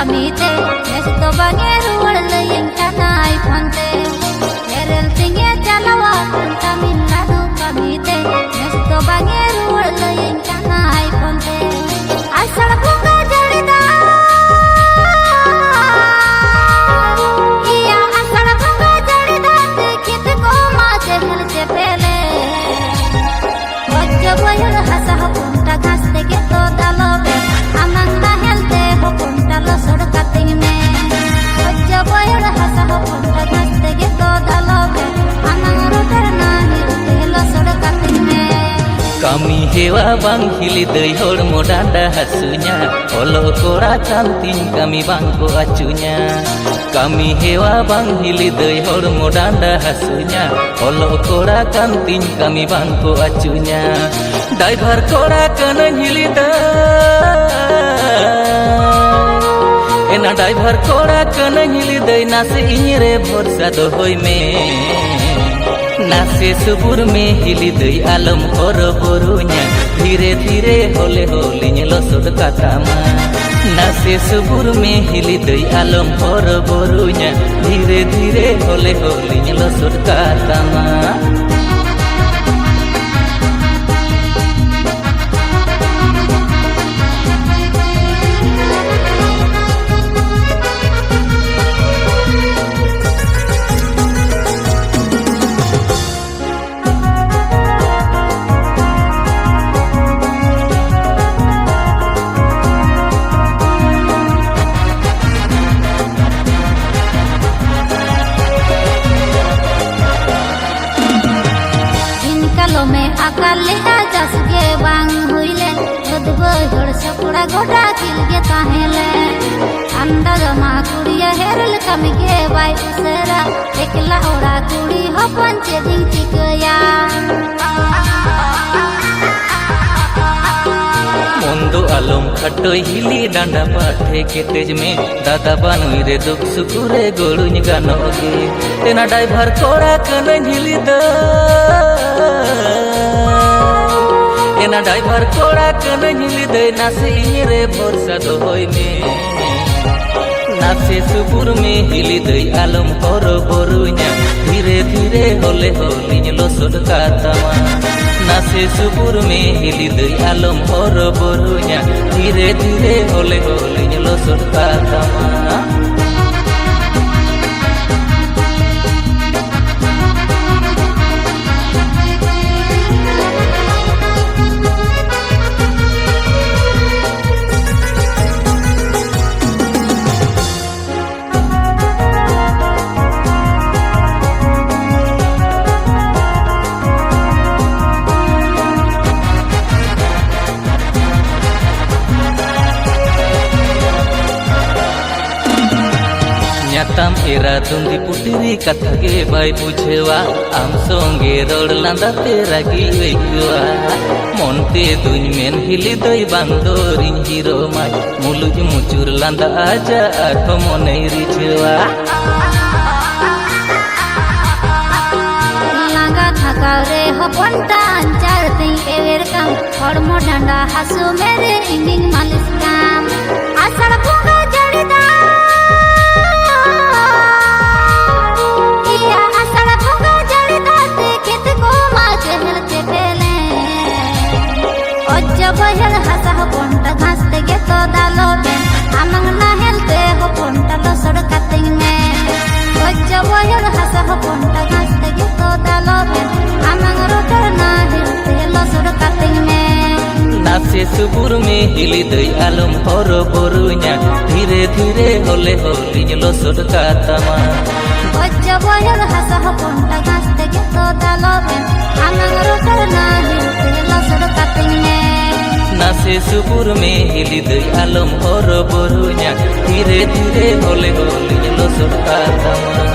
kami te nesto bange ruwar layin kanai phonte erel tinge chalawa Tamil Nadu kami te nesto bange ruwar layin kanai phonte asal bunga jarida iya asal bunga jarida dekhit ko ma jehel je pele wajja boyar hasa punta ghas teke to dalobe amang nahel te punta lo sodkating me wajja boyar hasa punta ghas teke to dalobe amang rotar nahi te lo sodkating me kami hewa bang hili dei hormo dada hasunya olo kora kantin kami bangko acunya kami hewa bang hili dei hormo dada hasunya olo kora kantin kami bangko acunya driver kora kana hili ena driver kora kana hili dei nase inyre bhorsa dohoi me नासे सुबुर में हिली दई आलम हर बरुnya धीरे धीरे होले होलिኝ लसोड कातामा नासे सुबुर में हिली दई आलम हर बरुnya धीरे धीरे होले होलिኝ लसोड कातामा में अकाल लेगा जस के बांग हुईले खुदबो जोड़ सकुड़ा गोटा किल के ताहेले अंदर मा कुड़िया हेरल कमी के बाई उसरा एकला ओड़ा कुड़ी हो पंचे दिन चिकया मोंदो आलम खटोई हिली डांडा पाठे के तेज में दादा बानुई रे दुख सुकुरे गोड़ुኝ गानोगे तेना ड्राइवर कोड़ा कने हिली द एना ड्राइवर कोड़ा कने हिली दे नासे इरे भरोसा दोहई में नासे सुबुर में हिली दे आलम हर बरुnya धीरे धीरे होले होलिኝ लसोड कातामा नासे सुबुर में हिली दई आलम हर बरुnya धीरे धीरे होले होलिኝ लसोड कातामा न्याताम एरा तुंदी पुटिरी कथा के बाई बुझेवा आम संगे रोड लांदा तेरा गी वेकुआ मोनते दुन मेन हिली दई बांदोरिन हिरो माय मुलुज मुचुर लांदा आजा आठ मने रिझेवा लांगा थका रे हपनटा अंचार तई एवेर काम हड़मो डांडा हासु मेरे इंजिन मालिश काम आषाढ़ पूगा जड़ीदा बहल हसा पंटा घास तेगे तो दालोबे आमंग नाहेल ते हो पंटा लसोड कातिंग में बच्चा बहल हसा पंटा घास तेगे तो दालोबे आमंग रोटर नाहेल ते लसोड कातिंग में नासे सुबुर में हिली दई आलम हर बरुnya धीरे धीरे होले होलिኝ लसोड कातामा बच्चा बहल हसा पंटा घास तेगे तो दालोबे आमंग रोटर नाहेल ते लसोड कातिंग में नासे सुबुर में हिली दई आलम हर बरुnya धीरे धीरे होले होलिኝ लसोड कातामा।